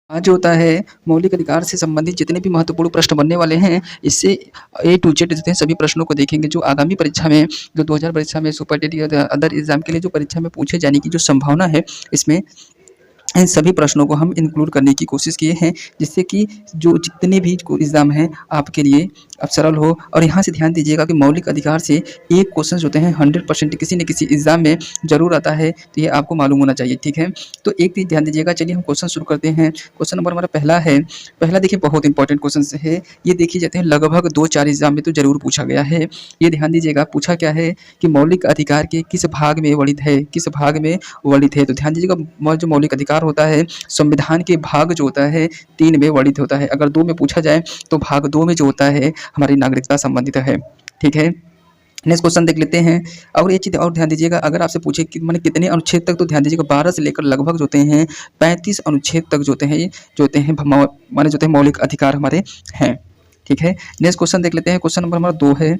आज जो होता है मौलिक अधिकार से संबंधित जितने भी महत्वपूर्ण प्रश्न बनने वाले हैं, इससे ए टू जेड जितने सभी प्रश्नों को देखेंगे जो आगामी परीक्षा में जो 2000 परीक्षा में सुपरटेटिव या अदर एग्जाम के लिए जो परीक्षा में पूछे जाने की जो संभावना है, इसमें इन सभी प्रश्नों को हम इंक्लूड करने की कोशिश किए हैं, जिससे कि जो जितने भी एग्ज़ाम हैं आपके लिए अब सरल हो। और यहाँ से ध्यान दीजिएगा कि मौलिक अधिकार से एक क्वेश्चन होते हैं 100% किसी न किसी एग्ज़ाम में ज़रूर आता है, तो ये आपको मालूम होना चाहिए, ठीक है। तो एक चीज़ ध्यान दीजिएगा। चलिए हम क्वेश्चन शुरू करते हैं। क्वेश्चन नंबर हमारा पहला है। पहला देखिए बहुत इंपॉर्टेंट क्वेश्चन है, ये देखिए जाते हैं लगभग 2-4 एग्ज़ाम में तो ज़रूर पूछा गया है। ये ध्यान दीजिएगा, पूछा क्या है कि मौलिक अधिकार के किस भाग में वर्णित है, किस भाग में वर्णित है। तो ध्यान दीजिएगा, जो मौलिक अधिकार होता है संविधान के भाग जो होता है 3 में वर्णित होता है। अगर 2 में पूछा जाए तो भाग 2 में जो होता है हमारी नागरिकता संबंधित है, ठीक है। नेक्स्ट क्वेश्चन देख लेते हैं। और ये चीज़ और ध्यान दीजिएगा, अगर आपसे पूछे कि माने कितने अनुच्छेद तक, तो ध्यान दीजिएगा 12 से लेकर लगभग जो होते हैं 35 अनुच्छेद तक जो होते हैं माने जो होते हैं मौलिक अधिकार हमारे हैं, ठीक है। नेक्स्ट क्वेश्चन देख लेते हैं। क्वेश्चन नंबर हमारा 2 है।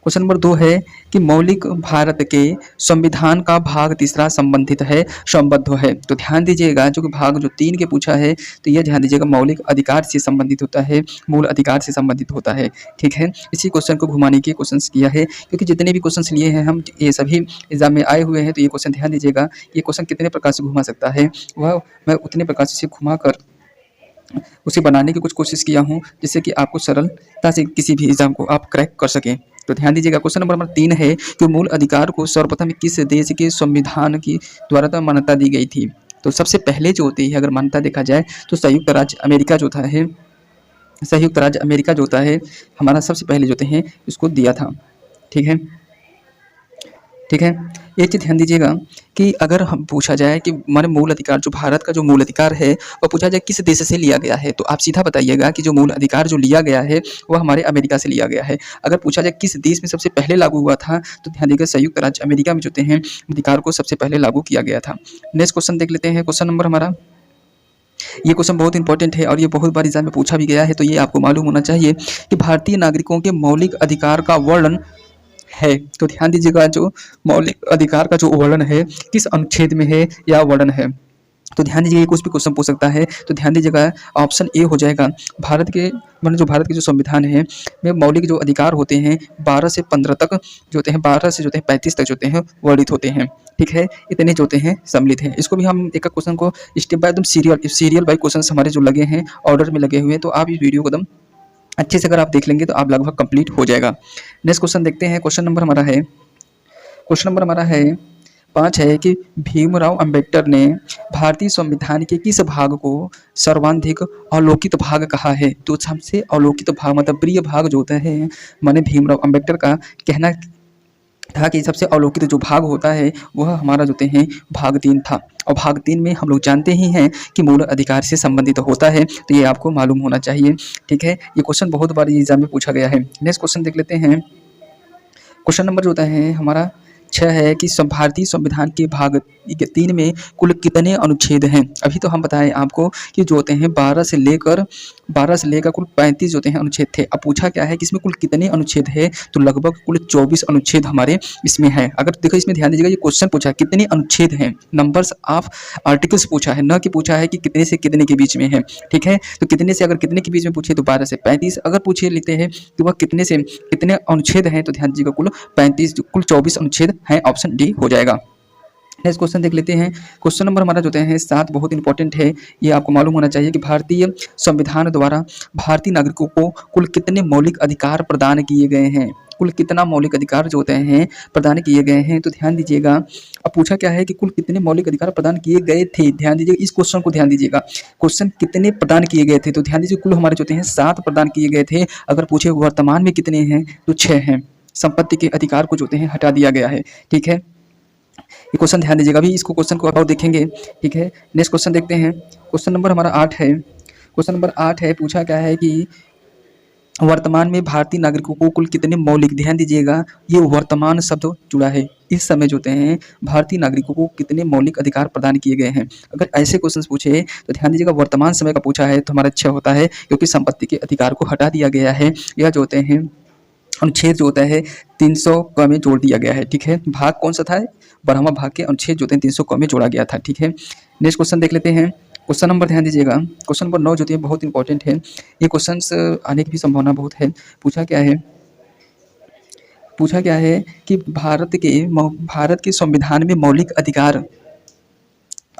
क्वेश्चन नंबर 2 है कि मौलिक भारत के संविधान का भाग तीसरा संबंधित है, संबद्ध है। तो ध्यान दीजिएगा, जो कि भाग जो 3 के पूछा है, तो यह ध्यान दीजिएगा मौलिक अधिकार से संबंधित होता है, मूल अधिकार से संबंधित होता है, ठीक है। इसी क्वेश्चन को घुमाने के क्वेश्चन किया है, क्योंकि जितने भी क्वेश्चन लिए हैं हम, ये सभी एग्जाम में आए हुए हैं। तो ये क्वेश्चन ध्यान दीजिएगा, ये क्वेश्चन कितने प्रकार से घुमा सकता है, वह मैं उतने प्रकार से घुमा कर उसे बनाने की कुछ कोशिश किया हूँ, जिससे कि आपको सरलता से किसी भी एग्जाम को आप क्रैक कर सकें। तो ध्यान दीजिएगा, क्वेश्चन नंबर 3 है कि मूल अधिकार को सर्वप्रथम किस देश के संविधान की द्वारा तो मान्यता दी गई थी। तो सबसे पहले जो होती है, अगर मान्यता देखा जाए तो संयुक्त राज्य अमेरिका जो होता है, संयुक्त राज्य अमेरिका जो होता है हमारा सबसे पहले जो होते हैं इसको दिया था, ठीक है, ठीक है। एक चीज़ ध्यान दीजिएगा कि अगर हम पूछा जाए कि माने मूल अधिकार, जो भारत का जो मूल अधिकार है, और पूछा जाए किस देश से लिया गया है, तो आप सीधा बताइएगा कि जो मूल अधिकार जो लिया गया है वह हमारे अमेरिका से लिया गया है। अगर पूछा जाए किस देश में सबसे पहले लागू हुआ था, तो ध्यान दीजिएगा संयुक्त राज्य अमेरिका में जो होते हैं अधिकार को सबसे पहले लागू किया गया था। नेक्स्ट क्वेश्चन देख लेते हैं। क्वेश्चन नंबर हमारा, ये क्वेश्चन बहुत इंपॉर्टेंट है और ये बहुत बार एग्जाम में पूछा भी गया है, तो ये आपको मालूम होना चाहिए कि भारतीय नागरिकों के मौलिक अधिकार का वर्णन है। तो ध्यान दीजिएगा, जो मौलिक अधिकार का जो वर्णन है किस अनुच्छेद में है या वर्णन है। तो ध्यान दीजिए, कुछ भी क्वेश्चन पूछ सकता है, तो ध्यान दीजिएगा ऑप्शन ए हो जाएगा। भारत के जो भारत के जो संविधान है में मौलिक जो अधिकार होते हैं 12 से 15 तक जो होते हैं, 12 से जो होते हैं 35 तक जो होते हैं वर्णित होते हैं, ठीक है। इतने जो होते हैं सम्मिलित हैं। इसको भी हम एक क्वेश्चन को स्टेप बाय एकदम सीरियल बाय क्वेश्चन हमारे जो लगे हैं, ऑर्डर में लगे हुए हैं। तो आप इस वीडियो को एकदम अच्छे से अगर आप देख लेंगे तो आप लगभग कंप्लीट हो जाएगा। नेक्स्ट क्वेश्चन देखते हैं। क्वेश्चन नंबर हमारा है, क्वेश्चन नंबर हमारा है 5 है कि भीमराव अंबेडकर ने भारतीय संविधान के किस भाग को सर्वाधिक अवलोकित भाग कहा है। तो सबसे अवलोकित भाग मतलब प्रिय भाग जो होता है, माने भीमराव अंबेडकर का कहना था कि सबसे अवलोकित जो भाग होता है वह हमारा जो होते हैं भाग 3 था। और भाग 3 में हम लोग जानते ही हैं कि मूल अधिकार से संबंधित होता है, तो ये आपको मालूम होना चाहिए, ठीक है। ये क्वेश्चन बहुत बार एग्जाम में पूछा गया है। नेक्स्ट क्वेश्चन देख लेते हैं। क्वेश्चन नंबर जो होता है हमारा 6 है कि भारतीय संविधान के भाग 3 में कुल कितने अनुच्छेद हैं। अभी तो हम बताएं आपको कि जो होते हैं 12 से लेकर कुल 35 जो होते हैं अनुच्छेद थे। अब पूछा क्या है कि इसमें कुल कितने अनुच्छेद है, तो लगभग कुल 24 अनुच्छेद हमारे इसमें है। अगर देखो इसमें ध्यान दीजिएगा, ये क्वेश्चन पूछा है कितने अनुच्छेद हैं, नंबर्स ऑफ आर्टिकल्स पूछा है, न कि पूछा है कि कितने से कितने के बीच में है, ठीक है। तो कितने से अगर कितने के बीच में पूछे तो 12 से 35, अगर पूछे लेते हैं कि वह कितने से कितने अनुच्छेद हैं, तो ध्यान दीजिएगा कुल 35, कुल 24 अनुच्छेद हैं, ऑप्शन डी हो जाएगा। नेक्स्ट क्वेश्चन देख लेते हैं। क्वेश्चन नंबर हमारा जो है 7 बहुत इंपॉर्टेंट है। ये आपको मालूम होना चाहिए कि भारतीय संविधान द्वारा भारतीय नागरिकों को कुल कितने मौलिक अधिकार प्रदान किए गए हैं, कुल कितना मौलिक अधिकार जो होते हैं प्रदान किए गए हैं। तो ध्यान दीजिएगा, अब पूछा क्या है कि कुल कितने मौलिक अधिकार प्रदान किए गए थे। ध्यान दीजिएगा, इस क्वेश्चन को ध्यान दीजिएगा, क्वेश्चन कितने प्रदान किए गए थे। तो ध्यान दीजिए, कुल हमारे जो होते हैं 7 प्रदान किए गए थे। अगर पूछे वर्तमान में कितने हैं, तो 6 हैं। संपत्ति के अधिकार को जो होते हैं हटा दिया गया है, ठीक है। ये क्वेश्चन ध्यान दीजिएगा, अभी इसको क्वेश्चन को और देखेंगे, ठीक है। नेक्स्ट क्वेश्चन देखते हैं। क्वेश्चन नंबर हमारा 8 है। क्वेश्चन नंबर 8 है, पूछा क्या है कि वर्तमान में भारतीय नागरिकों को कुल कितने मौलिक, ध्यान दीजिएगा ये वर्तमान शब्द जुड़ा है, इस समय जो होते हैं भारतीय नागरिकों को कितने मौलिक अधिकार प्रदान किए गए हैं। अगर ऐसे क्वेश्चन पूछे तो ध्यान दीजिएगा वर्तमान समय का पूछा है तो हमारा अच्छा होता है, क्योंकि संपत्ति के अधिकार को हटा दिया गया है। यह जो होते हैं अनुच्छेद जो होता है 300 क में जोड़ दिया गया है, ठीक है। भाग कौन सा था, 12वां भाग के अनुच्छेद जो होते हैं 300 क में जोड़ा गया था, ठीक है। नेक्स्ट क्वेश्चन देख लेते हैं। क्वेश्चन नंबर ध्यान दीजिएगा, क्वेश्चन नंबर 9 जो है बहुत इंपॉर्टेंट है। ये क्वेश्चंस आने की भी संभावना बहुत है। पूछा क्या है, पूछा क्या है कि भारत के संविधान में मौलिक अधिकार,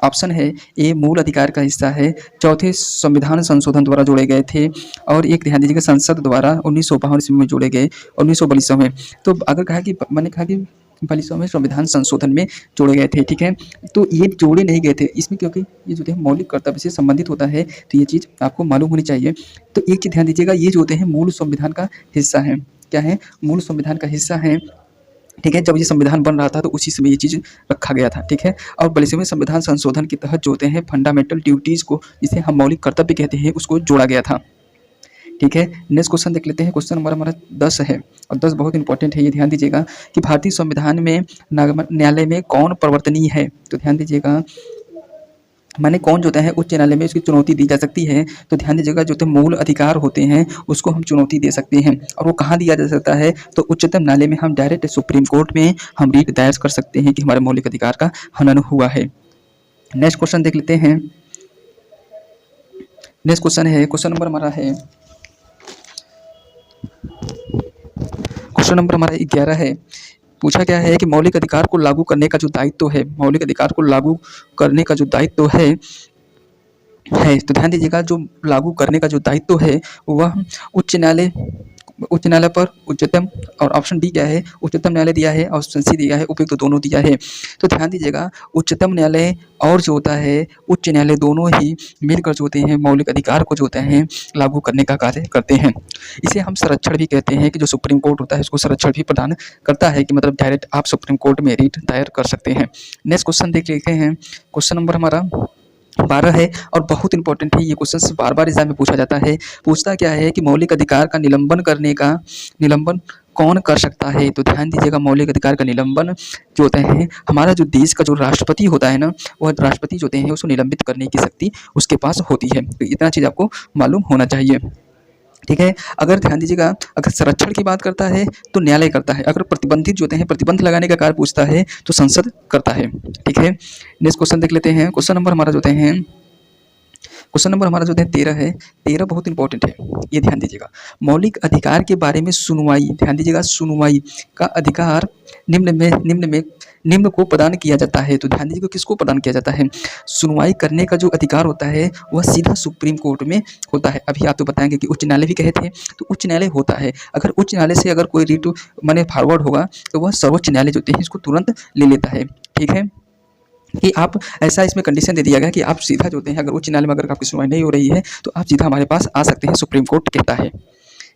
ऑप्शन है ए मूल अधिकार का हिस्सा है, चौथे संविधान संशोधन द्वारा जोड़े गए थे, और एक ध्यान दीजिएगा संसद द्वारा 1952 ईस्वी में जोड़े गए, 1942 में। तो अगर कहा कि मैंने कहा कि 42वें संविधान संशोधन में जोड़े गए थे, ठीक है। तो ये जोड़े नहीं गए थे इसमें, क्योंकि ये जो है मौलिक कर्तव्य से संबंधित होता है, तो ये चीज़ आपको मालूम होनी चाहिए। तो एक चीज़ ध्यान दीजिएगा, ये जो होते हैं मूल संविधान का हिस्सा है। क्या है? मूल संविधान का हिस्सा है, ठीक है। जब ये संविधान बन रहा था तो उसी समय ये चीज़ रखा गया था, ठीक है। और 42वें संविधान संशोधन के तहत जो होते हैं फंडामेंटल ड्यूटीज़ को, जिसे हम मौलिक कर्तव्य कहते हैं, उसको जोड़ा गया था, ठीक है। नेक्स्ट क्वेश्चन देख लेते हैं। क्वेश्चन नंबर हमारा 10 है, और 10 बहुत इंपॉर्टेंट है। ये ध्यान दीजिएगा कि भारतीय संविधान में न्यायालय में कौन परिवर्तनीय है। तो ध्यान दीजिएगा, माने कौन जो होता है उच्च न्यायालय में उसकी चुनौती दी जा सकती है। तो ध्यान दीजिएगा, जो तो मूल अधिकार होते हैं उसको हम चुनौती दे सकते हैं, और वो कहाँ दिया जा सकता है, तो उच्चतम न्यायालय में हम डायरेक्ट सुप्रीम कोर्ट में हम रीट दायर कर सकते हैं कि हमारे मौलिक अधिकार का हनन हुआ है। नेक्स्ट क्वेश्चन देख लेते हैं। नेक्स्ट क्वेश्चन है, क्वेश्चन नंबर हमारा है, क्वेश्चन नंबर हमारा 11 है। पूछा क्या है कि मौलिक अधिकार को लागू करने का जो दायित्व है, मौलिक अधिकार को लागू करने का जो दायित्व है, तो ध्यान दीजिएगा, जो लागू करने का जो दायित्व है वह उच्च न्यायालय पर, उच्चतम, और ऑप्शन डी क्या है, उच्चतम न्यायालय दिया है, ऑप्शन सी दिया है, उपयुक्त तो दोनों दिया है। तो ध्यान दीजिएगा, उच्चतम न्यायालय और जो होता है उच्च न्यायालय दोनों ही मिलकर जो होते हैं मौलिक अधिकार को जो होते हैं लागू करने का कार्य करते हैं। इसे हम संरक्षण भी कहते हैं, कि जो सुप्रीम कोर्ट होता है उसको संरक्षण भी प्रदान करता है, कि मतलब डायरेक्ट आप सुप्रीम कोर्ट में रीट दायर कर सकते हैं। नेक्स्ट क्वेश्चन देख लेते हैं। क्वेश्चन नंबर हमारा 12 है, और बहुत इंपॉर्टेंट है। ये क्वेश्चन बार बार एग्जाम में पूछा जाता है। पूछता क्या है कि मौलिक अधिकार का निलंबन कौन कर सकता है। तो ध्यान दीजिएगा, मौलिक अधिकार का निलंबन जो होता है, हमारा जो देश का जो राष्ट्रपति होता है ना, वह राष्ट्रपति जो होते हैं उसको निलंबित करने की शक्ति उसके पास होती है। तो इतना चीज़ आपको मालूम होना चाहिए, ठीक है। अगर ध्यान दीजिएगा, अगर संरक्षण की बात करता है तो न्यायालय करता है, अगर प्रतिबंधित जो होते हैं प्रतिबंध लगाने का कार्य पूछता है तो संसद करता है, ठीक है। नेक्स्ट क्वेश्चन देख लेते हैं। क्वेश्चन नंबर हमारा जो है, क्वेश्चन नंबर हमारा जो है 13 है। 13 बहुत इंपॉर्टेंट है, ये ध्यान दीजिएगा। मौलिक अधिकार के बारे में सुनवाई, ध्यान दीजिएगा, सुनवाई का अधिकार निम्न को प्रदान किया जाता है। तो ध्यान दीजिएगा, किसको प्रदान किया जाता है, सुनवाई करने का जो अधिकार होता है वह सीधा सुप्रीम कोर्ट में होता है। अभी आप तो बताएंगे कि उच्च न्यायालय भी कहे थे, तो उच्च न्यायालय होता है। अगर उच्च न्यायालय से अगर कोई रिट माने फॉरवर्ड होगा तो वह सर्वोच्च न्यायालय जो है इसको तुरंत ले लेता है, ठीक है। कि आप ऐसा इसमें कंडीशन दे दिया गया कि आप सीधा जो हैं, अगर उच्च न्यायालय में अगर आपकी सुनवाई नहीं हो रही है तो आप सीधा हमारे पास आ सकते हैं, सुप्रीम कोर्ट कहता है,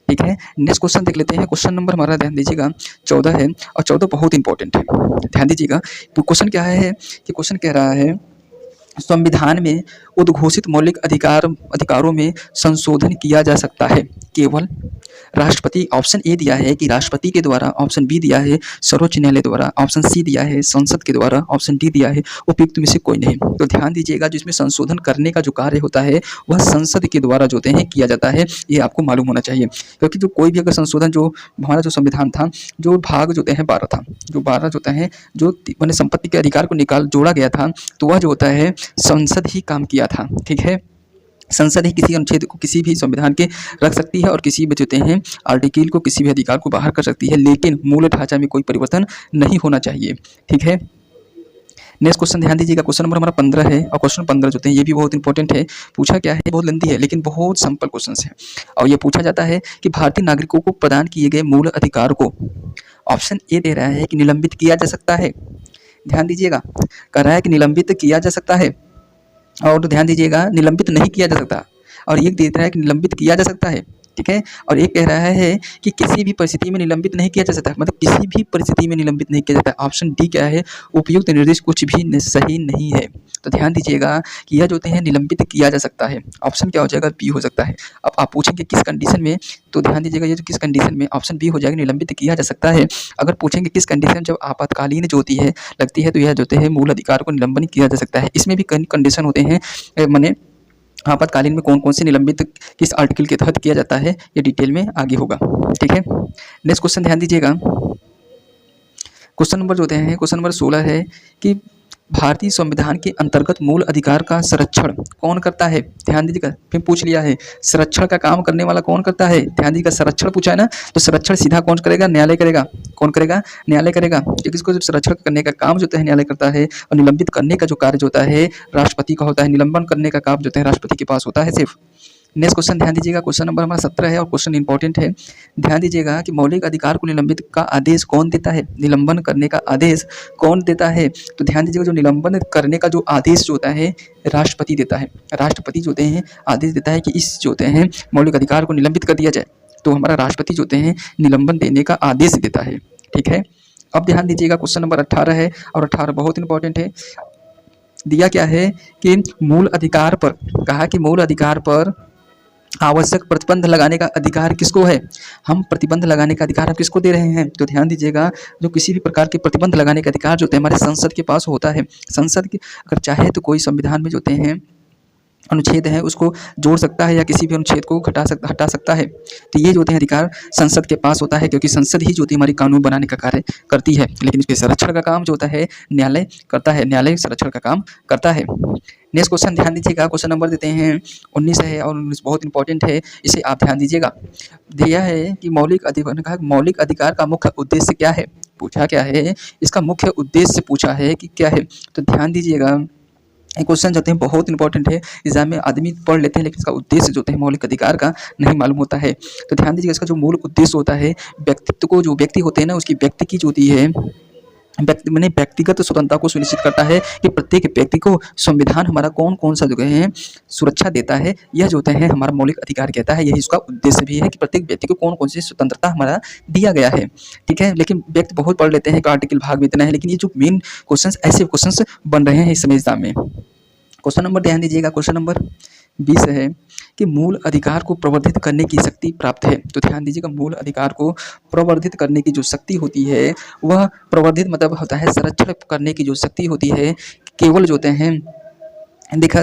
ठीक है। नेक्स्ट क्वेश्चन देख लेते हैं। क्वेश्चन नंबर हमारा ध्यान दीजिएगा 14 है, और 14 बहुत इंपॉर्टेंट है, ध्यान दीजिएगा। तो क्वेश्चन क्या है कि क्वेश्चन कह रहा है, संविधान में उद्घोषित मौलिक अधिकारों में संशोधन किया जा सकता है केवल राष्ट्रपति, ऑप्शन ए दिया है कि राष्ट्रपति के द्वारा, ऑप्शन बी दिया है सर्वोच्च न्यायालय द्वारा, ऑप्शन सी दिया है संसद के द्वारा, ऑप्शन डी दिया है उपयुक्त में से कोई नहीं। तो ध्यान दीजिएगा, जिसमें संशोधन करने का जो कार्य होता है वह संसद के द्वारा जो होते हैं किया जाता है, ये आपको मालूम होना चाहिए। क्योंकि जो कोई भी अगर संशोधन, जो हमारा जो संविधान था, जो भाग जो होते हैं 12 था, जो 12 जो होता है, जो मैंने संपत्ति के अधिकार को जोड़ा गया था, तो वह जो होता है संसद ही काम किया था, ठीक है। संसद ही किसी अनुच्छेद को किसी भी संविधान के रख सकती है, और किसी भी होते हैं आर्टिकल को, किसी भी अधिकार को बाहर कर सकती है, लेकिन मूल ढांचा में कोई परिवर्तन नहीं होना चाहिए, ठीक है। नेक्स्ट क्वेश्चन ध्यान दीजिएगा। क्वेश्चन नंबर हमारा 15 है, और क्वेश्चन 15 जो है ये भी बहुत इंपॉर्टेंट है। पूछा क्या है, बहुत लंबी है लेकिन बहुत सिंपल क्वेश्चन है, और ये पूछा जाता है कि भारतीय नागरिकों को प्रदान किए गए मूल अधिकार को, ऑप्शन ए दे रहा है कि निलंबित किया जा सकता है, ध्यान दीजिएगा, कह रहा है कि निलंबित किया जा सकता है, और ध्यान दीजिएगा निलंबित नहीं किया जा सकता, और एक देख रहा है कि निलंबित किया जा सकता है, ठीक है। और एक कह रहा है कि किसी भी परिस्थिति में निलंबित नहीं किया जा सकता, मतलब किसी भी परिस्थिति में निलंबित नहीं किया जाता। ऑप्शन डी क्या है, उपयुक्त निर्देश कुछ भी सही नहीं है। तो ध्यान दीजिएगा कि यह जो होते हैं निलंबित किया जा सकता है, ऑप्शन क्या हो जाएगा, बी हो सकता है। अब आप पूछेंगे किस कंडीशन में, तो ध्यान दीजिएगा, ये जो किस कंडीशन में, ऑप्शन बी हो जाएगा, निलंबित किया जा सकता है। अगर पूछेंगे किस कंडीशन, जब आपातकालीन जो होती है लगती है, तो यह जो होते हैं मूल अधिकार को निलंबन किया जा सकता है। इसमें भी कई कंडीशन होते हैं, मैंने आपातकालीन में कौन कौन से निलंबित किस आर्टिकल के तहत किया जाता है, ये डिटेल में आगे होगा, ठीक है। नेक्स्ट क्वेश्चन ध्यान दीजिएगा। क्वेश्चन नंबर जो होते हैं, क्वेश्चन नंबर 16 है कि भारतीय संविधान के अंतर्गत मूल अधिकार का संरक्षण कौन करता है? ध्यान दीजिएगा, फिर पूछ लिया है संरक्षण का काम करने वाला कौन करता है? ध्यान दीजिएगा, संरक्षण पूछा है ना, तो संरक्षण सीधा कौन करेगा? न्यायालय करेगा। कौन करेगा? न्यायालय करेगा, क्योंकि इसको जब संरक्षण करने का काम जो होता है न्यायालय करता है, और निलंबित करने का जो कार्य जो होता है राष्ट्रपति का होता है। निलंबन करने का काम जो होता है राष्ट्रपति के पास होता है सिर्फ। नेक्स्ट क्वेश्चन ध्यान दीजिएगा, क्वेश्चन नंबर हमारा 17 है और क्वेश्चन इंपॉर्टेंट है। ध्यान दीजिएगा कि मौलिक अधिकार को निलंबित का आदेश कौन देता है? निलंबन करने का आदेश कौन देता है? तो ध्यान दीजिएगा, जो निलंबन करने का जो आदेश जो होता है राष्ट्रपति देता है। राष्ट्रपति जो होते हैं आदेश देता है कि इस जो होते हैं मौलिक अधिकार को निलंबित कर दिया जाए, तो हमारा राष्ट्रपति जो होते हैं निलंबन देने का आदेश देता है। ठीक है, अब ध्यान दीजिएगा क्वेश्चन नंबर 18 है, और 18 बहुत इंपॉर्टेंट है। दिया क्या है कि मूल अधिकार पर, कहा कि मूल अधिकार पर आवश्यक प्रतिबंध लगाने का अधिकार किसको है? हम प्रतिबंध लगाने का अधिकार हम किसको दे रहे हैं? तो ध्यान दीजिएगा, जो किसी भी प्रकार के प्रतिबंध लगाने का अधिकार जो होते हैं हमारे संसद के पास होता है। संसद के अगर चाहे तो कोई संविधान में जो होते हैं अनुच्छेद है उसको जोड़ सकता है या किसी भी अनुच्छेद को हटा सकता है। तो ये जो होते हैं अधिकार संसद के पास होता है, क्योंकि संसद ही जो होती है हमारी कानून बनाने का कार्य करती है। लेकिन इसके संरक्षण का काम जो होता है न्यायालय करता है, न्यायालय संरक्षण का काम करता है। नेक्स्ट क्वेश्चन ध्यान दीजिएगा, क्वेश्चन नंबर देते हैं 19 है, और 19 बहुत इंपॉर्टेंट है, इसे आप ध्यान दीजिएगा। दिया है कि मौलिक अधिकार ने कहा मौलिक अधिकार का मुख्य उद्देश्य क्या है? पूछा क्या है? इसका मुख्य उद्देश्य पूछा है कि क्या है। तो ध्यान दीजिएगा, ये क्वेश्चन जो होते हैं बहुत इंपॉर्टेंट है, एग्जाम में आदमी पढ़ लेते हैं लेकिन इसका उद्देश्य जो होता है मौलिक अधिकार का नहीं मालूम होता है। तो ध्यान दीजिएगा, इसका जो मूल उद्देश्य होता है व्यक्तित्व को, जो व्यक्ति होते हैं ना उसकी व्यक्ति की जो होती है व्यक्तिगत स्वतंत्रता को सुनिश्चित करता है कि प्रत्येक व्यक्ति को संविधान हमारा कौन कौन सा जो है सुरक्षा देता है, यह जो होता है हमारा मौलिक अधिकार कहता है। यही इसका उद्देश्य भी है कि प्रत्येक व्यक्ति को कौन कौन सी स्वतंत्रता हमारा दिया गया है। ठीक है, लेकिन व्यक्ति बहुत पढ़ लेते हैं कि आर्टिकल भाग में इतना है, लेकिन ये जो मेन क्वेश्चन ऐसे क्वेश्चन बन रहे हैं इस समय एग्जाम में। क्वेश्चन नंबर ध्यान दीजिएगा, क्वेश्चन नंबर 20 है कि मूल अधिकार को प्रवर्धित करने की शक्ति प्राप्त है। तो ध्यान दीजिएगा, मूल अधिकार को प्रवर्धित करने की जो शक्ति होती है वह प्रवर्धित मतलब होता है संरक्षण करने की जो शक्ति होती है केवल जो होते हैं देखा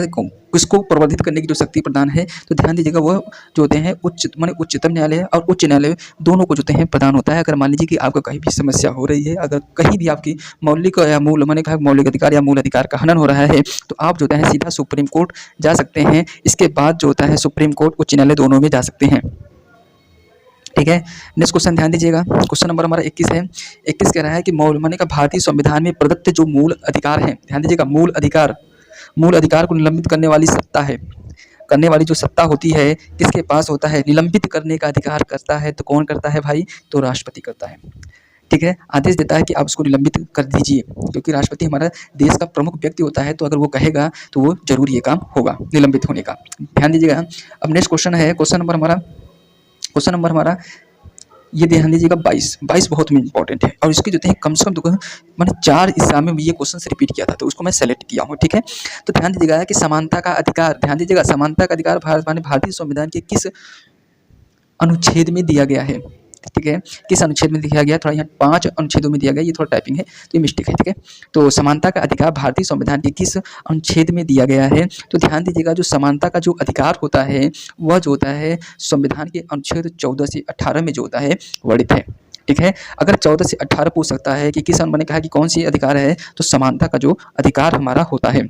किसको प्रवर्धित करने की जो शक्ति प्रदान है। तो ध्यान दीजिएगा, वह जो होते हैं उच्चतम न्यायालय और उच्च न्यायालय दोनों को जो होते हैं प्रदान होता है। अगर मान लीजिए कि आपको कहीं भी समस्या हो रही है, अगर कहीं भी आपकी मौलिक या मौलिक अधिकार या मूल अधिकार का हनन हो रहा है, तो आप जो है सीधा सुप्रीम कोर्ट जा सकते हैं। इसके बाद जो होता है सुप्रीम कोर्ट उच्च न्यायालय दोनों में जा सकते हैं। ठीक है, नेक्स्ट क्वेश्चन ध्यान दीजिएगा, क्वेश्चन नंबर हमारा 21 है। 21 कह रहा है कि भारतीय संविधान में प्रदत्त जो मूल अधिकार है, ध्यान दीजिएगा मूल अधिकार को निलंबित करने वाली सत्ता है, करने वाली जो सत्ता होती है किसके पास होता है? निलंबित करने का अधिकार करता है। तो कौन करता है भाई? तो राष्ट्रपति करता है। ठीक है, आदेश देता है कि आप उसको निलंबित कर दीजिए, क्योंकि राष्ट्रपति हमारा देश का प्रमुख व्यक्ति होता है, तो अगर वो कहेगा तो वो जरूर ये काम होगा निलंबित होने का। ध्यान दीजिएगा। अब नेक्स्ट क्वेश्चन है, क्वेश्चन नंबर हमारा ये ध्यान दीजिएगा 22 बहुत इंपॉर्टेंट है, और इसके जो है कम से कम मैंने 4 एग्जाम में ये क्वेश्चन से रिपीट किया था, तो उसको मैं सेलेक्ट किया हूँ। ठीक है, तो ध्यान दीजिएगा कि समानता का अधिकार, ध्यान दीजिएगा समानता का अधिकार भारतीय संविधान के किस अनुच्छेद में दिया गया है? ठीक है, किस अनुच्छेद में दिया गया? थोड़ा यहाँ 5 अनुच्छेदों में दिया गया, ये थोड़ा टाइपिंग है तो ये मिस्टेक है। ठीक है, तो समानता का अधिकार भारतीय संविधान के किस अनुच्छेद में दिया गया है? तो ध्यान दीजिएगा, जो समानता का जो अधिकार होता है वह जो होता है संविधान के अनुच्छेद 14 से 18 में जो होता है वर्णित है। ठीक है, अगर 14 से 18 पूछ सकता है कि किस मैंने कहा कि कौन सी अधिकार है, तो समानता का जो अधिकार हमारा होता है।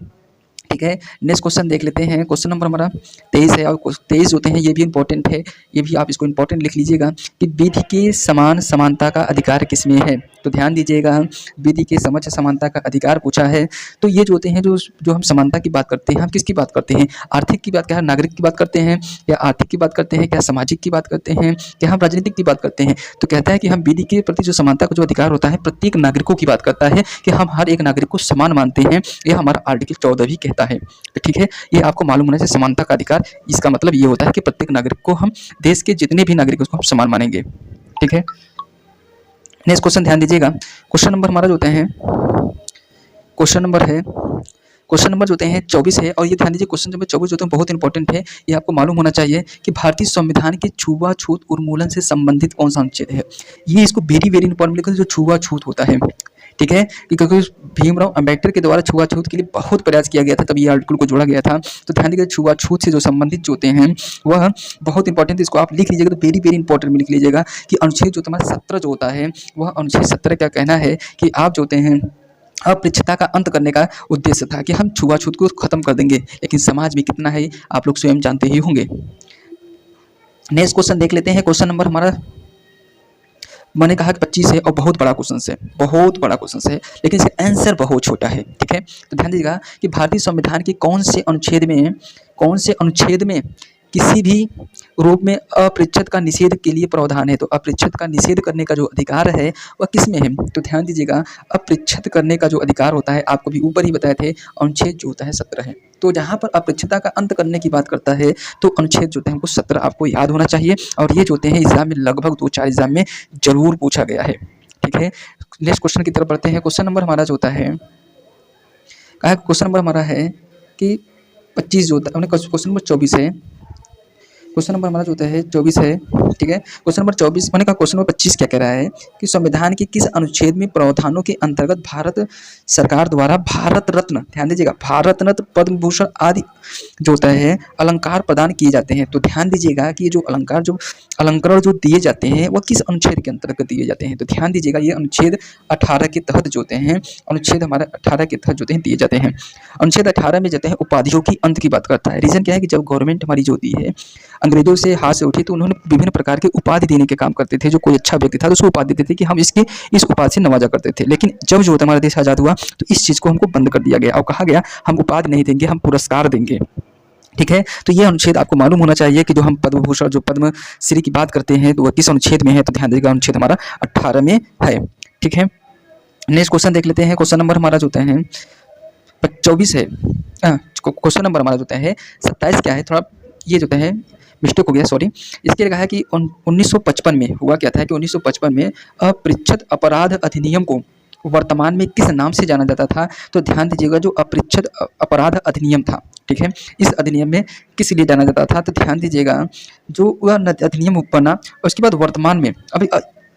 ठीक है, नेक्स्ट क्वेश्चन देख लेते हैं, क्वेश्चन नंबर हमारा 23 है, और 23 होते हैं ये भी इंपॉर्टेंट है, ये भी आप इसको इंपॉर्टेंट लिख लीजिएगा कि विधि के समान समानता का अधिकार किसमें है? तो ध्यान दीजिएगा, विधि के समक्ष समानता का अधिकार पूछा है। तो ये जो होते हैं जो हम समानता की बात करते हैं, हम किसकी बात करते हैं? आर्थिक की बात, क्या नागरिक की बात करते हैं, या आर्थिक की बात करते हैं, क्या सामाजिक की बात करते हैं, क्या हम राजनीतिक की बात करते हैं? तो कहता है कि हम विधि के प्रति जो समानता का जो अधिकार होता है प्रत्येक नागरिकों की बात करता है, कि हम हर एक नागरिक को समान मानते हैं, यह हमारा आर्टिकल 14 भी कहता है। तो ठीक है, ये आपको मालूम होना चाहिए समानता का अधिकार, इसका मतलब ये होता है कि प्रत्येक नागरिक को हम देश के जितने भी नागरिक उसको हम समान मानेंगे। ठीक है, नेक्स्ट क्वेश्चन ध्यान दीजिएगा, क्वेश्चन नंबर हमारा जो होते हैं क्वेश्चन नंबर जो होते हैं 24 है, और ये ध्यान दीजिए क्वेश्चन नंबर 24 जो होते हैं बहुत इंपॉर्टेंट है। ये आपको मालूम होना चाहिए कि भारतीय संविधान के छुआछूत उन्मूलन से संबंधित कौन सा अनुच्छेद है। ये इसको वेरी इंपॉर्टेंट जो छुआछूत होता है। ठीक है, क्योंकि भीमराव अंबेडकर के द्वारा छुआछूत के लिए बहुत प्रयास किया गया था, तब ये आर्टिकल को जोड़ा गया था। तो ध्यान दीजिए छुआछूत से जो संबंधित जो होते हैं वह बहुत इंपॉर्टेंट, इसको आप लिख लीजिएगा, तो वेरी इंपॉर्टेंट में लिख लीजिएगा कि अनुच्छेद जो तुम्हारा 17 जो होता है वह अनुच्छेद 17 क्या कहना है कि आप जो होते हैं अपृच्छता का अंत करने का उद्देश्य था कि हम छुआछूत को खत्म कर देंगे, लेकिन समाज में कितना है आप लोग स्वयं जानते ही होंगे। नेक्स्ट क्वेश्चन देख लेते हैं। क्वेश्चन नंबर हमारा मैंने कहा कि 25 है और बहुत बड़ा क्वेश्चन है, बहुत बड़ा क्वेश्चन है, लेकिन इसका आंसर बहुत छोटा है। ठीक है, तो ध्यान दीजिएगा कि भारतीय संविधान के कौन से अनुच्छेद में किसी भी रूप में अपृच्छत का निषेध के लिए प्रावधान है। तो अपृच्छत का निषेध करने का जो अधिकार है वह किस में है? तो ध्यान दीजिएगा, अपृच्छत करने का जो अधिकार होता है, आपको भी ऊपर ही बताए थे, अनुच्छेद जो होता है 17 है। तो जहाँ पर अपृच्छता का अंत करने की बात करता है तो अनुच्छेद जो होता है हमको 17 आपको याद होना चाहिए, और ये जो होते हैं एग्जाम में लगभग 2-4 एग्जाम में जरूर पूछा गया है। ठीक है, नेक्स्ट क्वेश्चन की तरफ बढ़ते हैं। क्वेश्चन नंबर हमारा जो होता है, कहा क्वेश्चन नंबर हमारा है कि 25 जो होता है, क्वेश्चन नंबर 24 है। क्वेश्चन नंबर हमारा जो होता है 24 है। ठीक है, क्वेश्चन नंबर 24 मैंने कहा क्वेश्चन नंबर 25 क्या कह रहा है कि संविधान के किस अनुच्छेद में प्रावधानों के अंतर्गत भारत सरकार द्वारा भारत रत्न, ध्यान दीजिएगा, भारत रत्न, पद्म भूषण आदि जो होता है अलंकार प्रदान किए जाते हैं। तो ध्यान दीजिएगा कि ये जो अलंकरण जो दिए जाते हैं वह किस अनुच्छेद के अंतर्गत दिए जाते हैं। तो ध्यान दीजिएगा ये अनुच्छेद 18 के तहत जो होते हैं, अनुच्छेद हमारे 18 के तहत जो होते हैं दिए जाते हैं। अनुच्छेद 18 में जाते हैं उपाधियों की अंत की बात करता है। रीजन क्या है कि जब गवर्नमेंट हमारी जो होती है अंग्रेजों से हाथ से उठी तो उन्होंने विभिन्न प्रकार के उपाधि देने के काम करते थे। जो कोई अच्छा व्यक्ति था तो उसको उपाधि देते थे कि हम इस उपाधि से नवाजा करते थे। लेकिन जब जो हमारा देश आज़ाद हुआ तो इस चीज़ को हमको बंद कर दिया गया और कहा गया हम उपाधि नहीं देंगे, हम पुरस्कार देंगे। ठीक है, तो ये अनुच्छेद आपको मालूम होना चाहिए कि जो हम पद्म भूषण, जो पद्म श्री की बात करते हैं तो वह किस अनुच्छेद में है। तो ध्यान दीजिएगा अनुच्छेद हमारा 18 में है। ठीक है, नेक्स्ट क्वेश्चन देख लेते हैं। क्वेश्चन नंबर हमारा जो होता है 24 है। क्वेश्चन नंबर हमारा जो होता है 27 क्या है, थोड़ा ये जो होता है मिस्टेक हो गया, सॉरी। इसके लिए कहा है कि 1955 में हुआ क्या था कि 1955 में अपृच्छत अपराध अधिनियम को वर्तमान में किस नाम से जाना जाता था। तो ध्यान दीजिएगा जो अपृच्छत अपराध अधिनियम था, ठीक है, इस अधिनियम में किस लिए जाना जाता था। तो ध्यान दीजिएगा जो वह अधिनियम बना उसके बाद वर्तमान में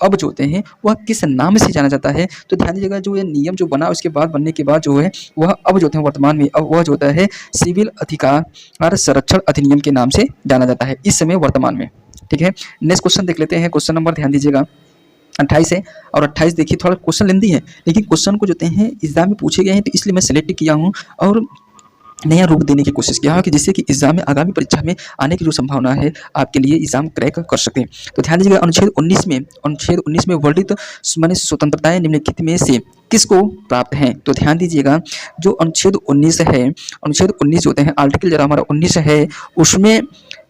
अब जो होते हैं वह किस नाम से जाना जाता है। तो ध्यान दीजिएगा जो ये नियम जो बना उसके बाद बनने के बाद जो है वह अब जो होते हैं वर्तमान में अब वह जो होता है सिविल अधिकार संरक्षण अधिनियम के नाम से जाना जाता है इस समय वर्तमान में। ठीक है, नेक्स्ट क्वेश्चन देख लेते हैं। क्वेश्चन नंबर ध्यान दीजिएगा 28 है, और 28 देखिए थोड़ा क्वेश्चन लेंदी है, लेकिन क्वेश्चन को जो होते हैं एग्जाम में पूछे गए हैं तो इसलिए मैं सेलेक्ट किया हूँ और नया रूप देने की कोशिश किया है कि जिससे कि एग्जाम में आगामी परीक्षा में आने की जो संभावना है आपके लिए एग्जाम क्रैक कर सकें। तो ध्यान दीजिएगा अनुच्छेद 19 में वर्णित माने स्वतंत्रताएं निम्नलिखित में से किसको प्राप्त हैं। तो ध्यान दीजिएगा जो अनुच्छेद 19 है, अनुच्छेद 19 होते हैं आर्टिकल जरा हमारा 19 है, उसमें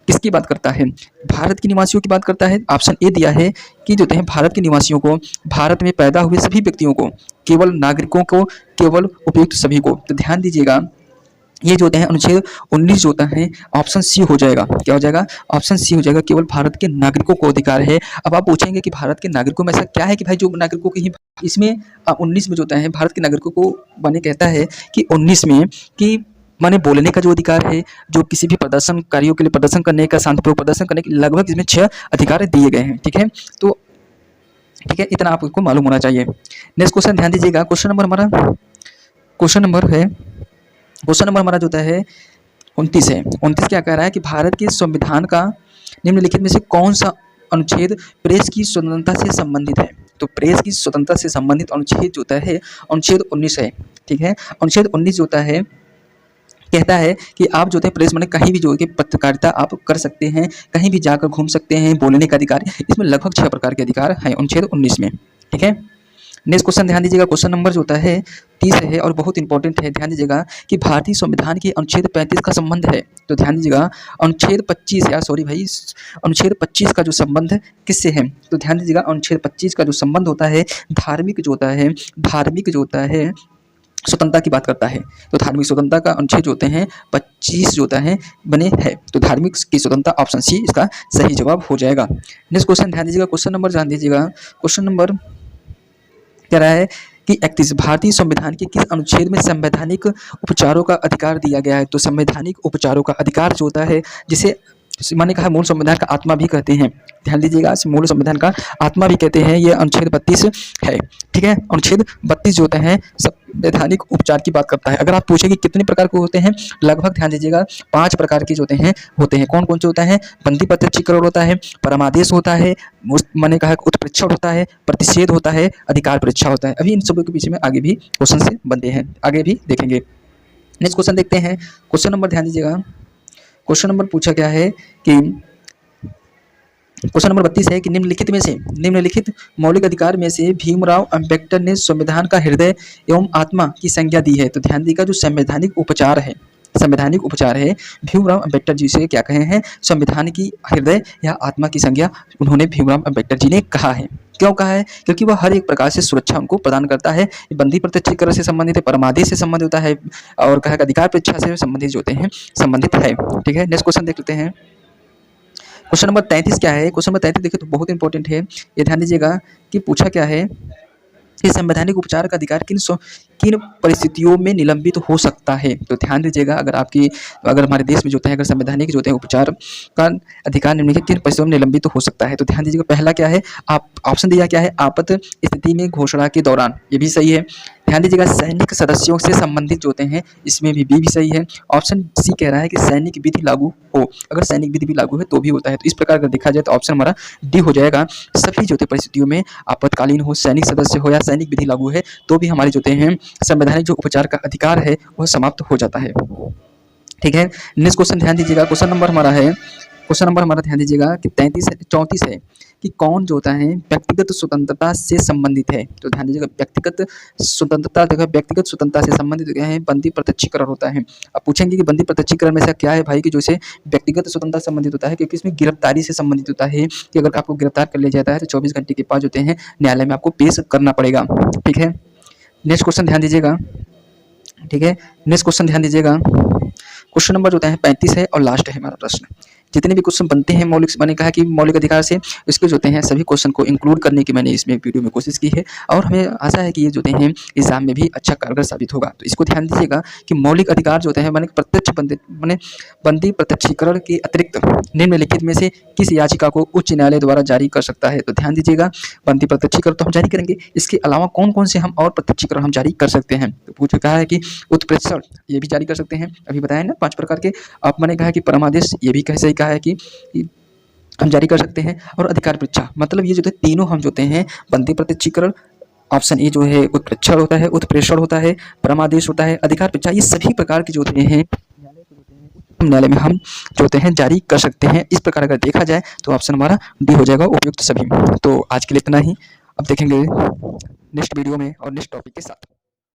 किसकी बात करता है, भारत के निवासियों की बात करता है। ऑप्शन ए दिया है कि जो है भारत के निवासियों को, भारत में पैदा हुए सभी व्यक्तियों को, केवल नागरिकों को, केवल उपयुक्त सभी को। तो ध्यान दीजिएगा ये जो होते हैं अनुच्छेद 19 जो होता है ऑप्शन सी हो जाएगा। क्या हो जाएगा? ऑप्शन सी हो जाएगा, केवल भारत के नागरिकों को अधिकार है। अब आप पूछेंगे कि भारत के नागरिकों में ऐसा क्या है कि भाई जो नागरिकों की ही, इसमें 19 में जो होता है भारत के नागरिकों को माने कहता है कि 19 में कि माने बोलने का जो अधिकार है, जो किसी भी प्रदर्शनकारियों के लिए प्रदर्शन करने का, शांतिपूर्वक प्रदर्शन करने के लगभग इसमें 6 अधिकार दिए गए हैं। ठीक है, तो ठीक है, इतना आपको मालूम होना चाहिए। नेक्स्ट क्वेश्चन ध्यान दीजिएगा। क्वेश्चन नंबर हमारा जो होता है 29 है। 29 क्या कह रहा है कि भारत के संविधान का निम्नलिखित में से कौन सा अनुच्छेद प्रेस की स्वतंत्रता से संबंधित है। तो प्रेस की स्वतंत्रता से संबंधित अनुच्छेद जो होता है अनुच्छेद 19 है। ठीक है, अनुच्छेद 19 जो होता है कहता है कि आप जो होते हैं प्रेस में कहीं भी जो है पत्रकारिता आप कर सकते हैं, कहीं भी जाकर घूम सकते हैं, बोलने का अधिकार, इसमें लगभग 6 प्रकार के अधिकार हैं अनुच्छेद 19 में। ठीक है, नेक्स्ट क्वेश्चन ध्यान दीजिएगा। क्वेश्चन नंबर जो होता है 30 है और बहुत इंपॉर्टेंट है। ध्यान दीजिएगा कि भारतीय संविधान के अनुच्छेद 35 का संबंध है। तो ध्यान दीजिएगा अनुच्छेद 25 का जो संबंध किससे है। तो ध्यान दीजिएगा अनुच्छेद 25 का जो संबंध होता है धार्मिक जो होता है स्वतंत्रता की बात करता है। तो धार्मिक स्वतंत्रता का अनुच्छेद जो होते हैं 25 जो होता है बने है। तो धार्मिक की स्वतंत्रता ऑप्शन सी इसका सही जवाब हो जाएगा। नेक्स्ट क्वेश्चन ध्यान दीजिएगा। क्वेश्चन नंबर ध्यान दीजिएगा। क्वेश्चन नंबर कह रहा है कि 31 भारतीय संविधान के किस अनुच्छेद में संवैधानिक उपचारों का अधिकार दिया गया है। तो संवैधानिक उपचारों का अधिकार जो होता है जिसे मैंने कहा मूल संविधान का आत्मा भी कहते हैं। ध्यान दीजिएगा मूल संविधान का आत्मा भी कहते हैं, ये अनुच्छेद 32 है। ठीक है, अनुच्छेद 32 जो होता है संवैधानिक उपचार की बात करता है। अगर आप पूछे कि कितने प्रकार के होते हैं, लगभग ध्यान दीजिएगा 5 प्रकार के जो होते हैं। कौन-कौन से होता है? बंदी प्रत्यक्षीकरण होता है, परमादेश होता है, मैंने कहा उत्प्रेक्षण होता है, प्रतिषेध होता है, अधिकार परीक्षा होता है। अभी इन सबों के पीछे में आगे भी क्वेश्चन से बनते हैं, आगे भी देखेंगे। नेक्स्ट क्वेश्चन देखते हैं। क्वेश्चन नंबर ध्यान दीजिएगा, क्वेश्चन नंबर पूछा गया है कि क्वेश्चन नंबर 32 है कि निम्नलिखित मौलिक अधिकार में से भीमराव अंबेडकर ने संविधान का हृदय एवं आत्मा की संज्ञा दी है। तो ध्यान दीजिएगा, जो संवैधानिक उपचार है, भीमराव अंबेडकर जी से क्या कहे हैं? संविधान की हृदय या आत्मा की संज्ञा उन्होंने भीमराव अंबेडकर जी ने कहा है। क्यों कहा है? क्योंकि वह हर एक प्रकार से सुरक्षा उनको प्रदान करता है। बंदी प्रत्यक्षीकरण से संबंधित है, परमादेश से संबंधित होता है, और कहा अधिकार परीक्षा से संबंधित जो होते हैं संबंधित है। ठीक है, नेक्स्ट क्वेश्चन देख लेते हैं। क्वेश्चन नंबर 33 क्या है? क्वेश्चन नंबर 33 देखिए तो बहुत इंपॉर्टेंट है, ये ध्यान दीजिएगा कि पूछा क्या है कि संवैधानिक उपचार का अधिकार किन परिस्थितियों में निलंबित हो सकता है। तो ध्यान दीजिएगा, अगर हमारे देश में जो है अगर संवैधानिक जो है उपचार का अधिकार निम्नलिखित किन परिस्थितियों में निलंबित हो सकता है। तो ध्यान दीजिएगा, पहला क्या है? आप ऑप्शन दिया क्या है? आपात स्थिति में घोषणा के दौरान, ये भी सही है। ध्यान दीजिएगा, सैनिक सदस्यों से संबंधित जो होते हैं, इसमें भी बी भी सही है। ऑप्शन सी कह रहा है कि सैनिक विधि लागू हो, अगर सैनिक विधि भी लागू है तो भी होता है। तो इस प्रकार अगर देखा जाए तो ऑप्शन हमारा डी हो जाएगा। सभी जो परिस्थितियों में आपातकालीन हो, सैनिक सदस्य हो या सैनिक विधि लागू है तो भी हमारे जो हैं संवैधानिक जो उपचार का अधिकार है वह समाप्त हो जाता है। ठीक है, नेक्स्ट क्वेश्चन ध्यान दीजिएगा, क्वेश्चन नंबर हमारा ध्यान दीजिएगा कि 34 है कि कौन जो होता है व्यक्तिगत स्वतंत्रता से संबंधित है। तो ध्यान दीजिएगा, व्यक्तिगत स्वतंत्रता से संबंधित क्या है? बंदी प्रत्यक्षीकरण होता है। अब पूछेंगे कि बंदी प्रत्यक्षीकरण में से क्या है भाई, कि जो से व्यक्तिगत स्वतंत्रता संबंधित होता है, क्योंकि इसमें गिरफ्तारी से संबंधित होता है कि अगर आपको गिरफ्तार कर लिया जाता है तो 24 घंटे के बाद होते हैं न्यायालय में आपको पेश करना पड़ेगा। ठीक है, नेक्स्ट क्वेश्चन ध्यान दीजिएगा। ठीक है, नेक्स्ट क्वेश्चन ध्यान दीजिएगा, क्वेश्चन नंबर जो है 35 है और लास्ट है हमारा प्रश्न। जितने भी क्वेश्चन बनते हैं मैंने कहा कि मौलिक अधिकार से, इसके जो हैं सभी क्वेश्चन को इंक्लूड करने की मैंने इसमें वीडियो में कोशिश की है, और हमें आशा है कि ये जो हैं एग्जाम में भी अच्छा कारगर साबित होगा। तो इसको ध्यान दीजिएगा कि मौलिक अधिकार जो हैं बंदी प्रत्यक्षीकरण के अतिरिक्त निम्नलिखित में से किस याचिका को उच्च न्यायालय द्वारा जारी कर सकता है। तो ध्यान दीजिएगा, बंदी प्रत्यक्षीकरण तो हम जारी करेंगे, इसके अलावा कौन कौन से हम और प्रत्यक्षीकरण हम जारी कर सकते हैं। तो पूछ कहा है कि उत्प्रेक्षण ये भी जारी कर सकते हैं, अभी बताया ना 5 प्रकार के। अब मैंने कहा कि परमादेश ये भी कैसे कहा है कि हम जारी कर सकते हैं, और अधिकार परीक्षा, मतलब ये जो है तीनों हम जो हैं बंदी प्रत्यक्षीकरण, ऑप्शन ए जो है उत्प्रेक्षण होता है, उत्प्रेषण होता है, परमादेश होता है, अधिकार परीक्षा, ये सभी प्रकार के जो हैं न्यायालय में हम जो हैं जारी कर सकते हैं। इस प्रकार अगर देखा जाए तो ऑप्शन हमारा डी हो जाएगा, उपयुक्त सभी। तो आज के लिए इतना ही, अब देखेंगे नेक्स्ट वीडियो में और नेक्स्ट टॉपिक के साथ।